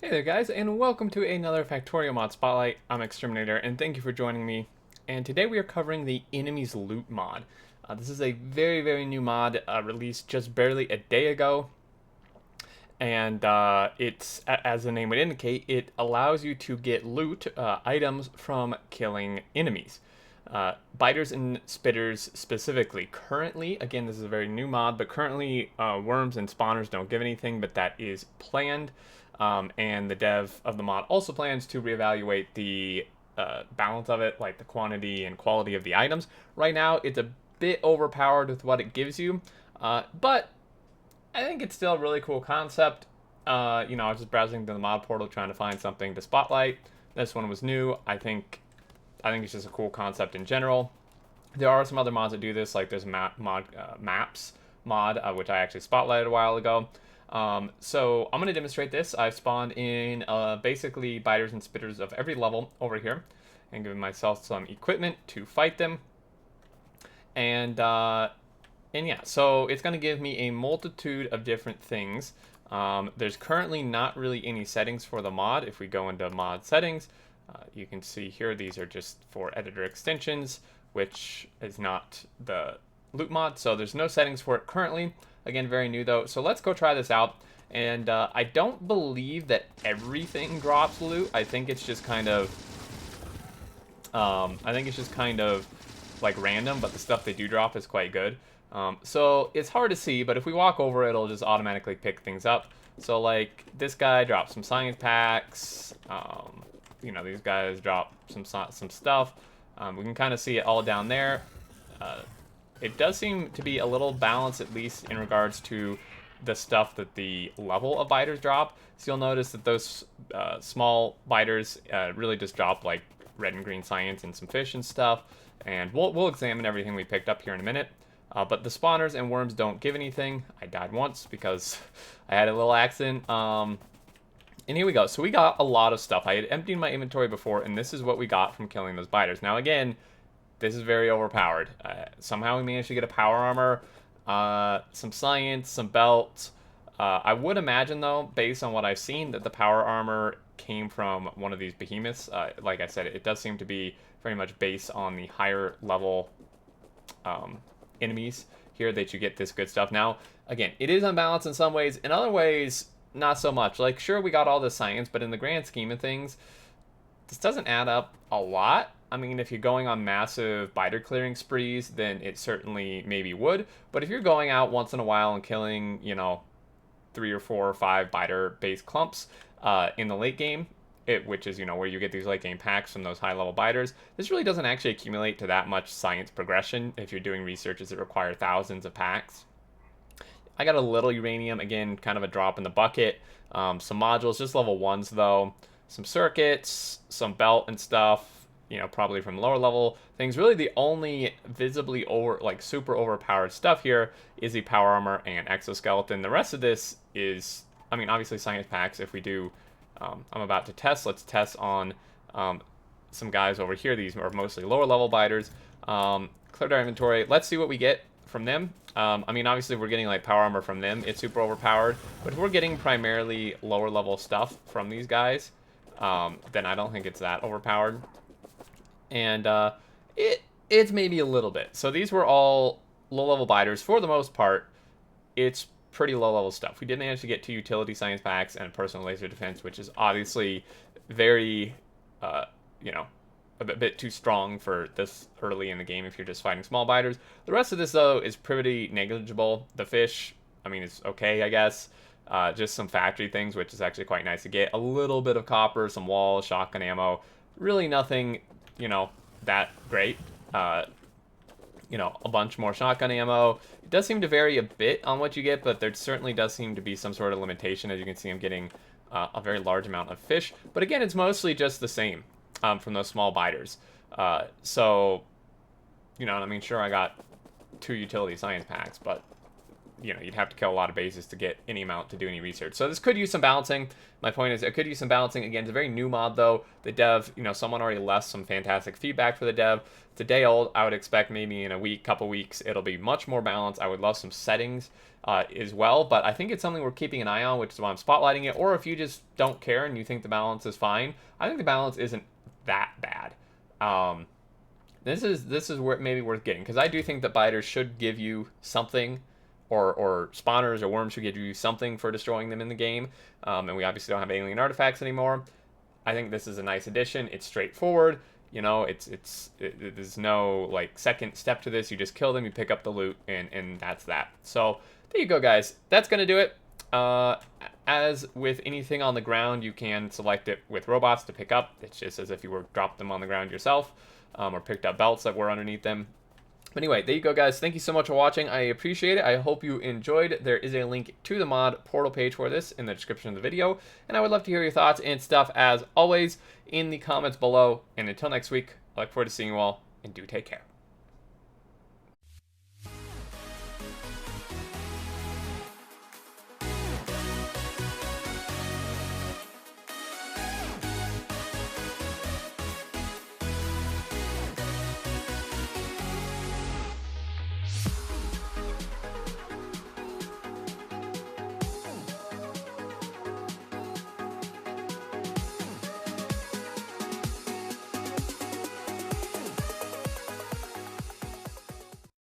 Hey there guys, and welcome to another Factorio mod spotlight. I'm Exterminator, and thank you for joining me. And today we are covering the enemies loot mod. This is a very new mod, released just barely a day ago. And it's, as the name would indicate, it allows you to get loot, items from killing enemies. Biters and spitters specifically. Currently, again, this is a very new mod, but currently worms and spawners don't give anything, but that is planned. And the dev of the mod also plans to reevaluate the balance of it, like the quantity and quality of the items. Right now, it's a bit overpowered with what it gives you, but I think it's still a really cool concept. I was just browsing the mod portal trying to find something to spotlight. This one was new. I think it's just a cool concept in general. There are some other mods that do this, like there's maps mod, which I actually spotlighted a while ago. So I'm going to demonstrate this. I've spawned in basically biters and spitters of every level over here, and giving myself some equipment to fight them. And yeah, so it's going to give me a multitude of different things. There's currently not really any settings for the mod. If we go into mod settings, you can see here these are just for editor extensions, which is not the loot mod, so there's no settings for it currently. Again, very new though, so let's go try this out. And I don't believe that everything drops loot. I think it's just kind of like random, but the stuff they do drop is quite good. So it's hard to see, but if we walk over it, it'll just automatically pick things up. So like this guy drops some science packs. These guys drop some stuff. We can kind of see it all down there. It does seem to be a little balanced, at least in regards to the stuff that the level of biters drop. So you'll notice that those small biters really just drop like red and green science and some fish and stuff. And we'll examine everything we picked up here in a minute. But the spawners and worms don't give anything. I died once because I had a little accident. And here we go. So we got a lot of stuff. I had emptied my inventory before, and this is what we got from killing those biters. Now, again, this is very overpowered. Somehow we managed to get a power armor, some science, some belt. I would imagine, though, based on what I've seen, that the power armor came from one of these behemoths. Like I said, it does seem to be very much based on the higher level enemies here that you get this good stuff. Now, again, it is unbalanced in some ways. In other ways, not so much. Like, sure, we got all the science, but in the grand scheme of things, this doesn't add up a lot. I mean, if you're going on massive biter clearing sprees, then it certainly maybe would. But if you're going out once in a while and killing, 3 or 4 or 5 biter-based clumps in the late game, which is, where you get these late game packs from those high-level biters, this really doesn't actually accumulate to that much science progression if you're doing researches that require thousands of packs. I got a little uranium, again, kind of a drop in the bucket. Some modules, just level 1s though. Some circuits, some belt and stuff, probably from lower level things. Really the only visibly super overpowered stuff here is the power armor and exoskeleton. The rest of this is, obviously science packs. If we do, I'm about to test. Let's test on some guys over here. These are mostly lower level biters. Cleared our inventory. Let's see what we get from them. Obviously we're getting like power armor from them. It's super overpowered, but if we're getting primarily lower level stuff from these guys, then I don't think it's that overpowered. And it's maybe a little bit. So these were all low level biters for the most part. It's pretty low level stuff. We did manage to get 2 utility science packs and a personal laser defense, which is obviously very a bit too strong for this early in the game if you're just fighting small biters. The rest of this, though, is pretty negligible. The fish, it's okay, I guess. Just some factory things, which is actually quite nice to get. A little bit of copper, some walls, shotgun ammo. Really nothing, that great. A bunch more shotgun ammo. It does seem to vary a bit on what you get, but there certainly does seem to be some sort of limitation. As you can see, I'm getting a very large amount of fish. But again, it's mostly just the same. From those small biters. So, sure, I got 2 utility science packs, but you'd have to kill a lot of bases to get any amount to do any research. So this could use some balancing. My point is, it could use some balancing. Again, it's a very new mod, though. The dev, someone already left some fantastic feedback for the dev. It's a day old. I would expect maybe in a week, couple weeks, it'll be much more balanced. I would love some settings as well, but I think it's something we're keeping an eye on, which is why I'm spotlighting it. Or if you just don't care and you think the balance is fine, I think the balance isn't that bad. This is where maybe worth getting, because I do think that biters should give you something, or spawners or worms should give you something for destroying them in the game. And we obviously don't have alien artifacts anymore. I think this is a nice addition. It's straightforward. There's no like second step to this. You just kill them, you pick up the loot, and that's that. So there you go, guys. That's gonna do it. As with anything on the ground, you can select it with robots to pick up. It's just as if you were dropped them on the ground yourself, or picked up belts that were underneath them. But anyway, there you go, guys. Thank you so much for watching. I appreciate it. I hope you enjoyed. There is a link to the mod portal page for this in the description of the video, and I would love to hear your thoughts and stuff, as always, in the comments below. And until next week, I look forward to seeing you all, and do take care.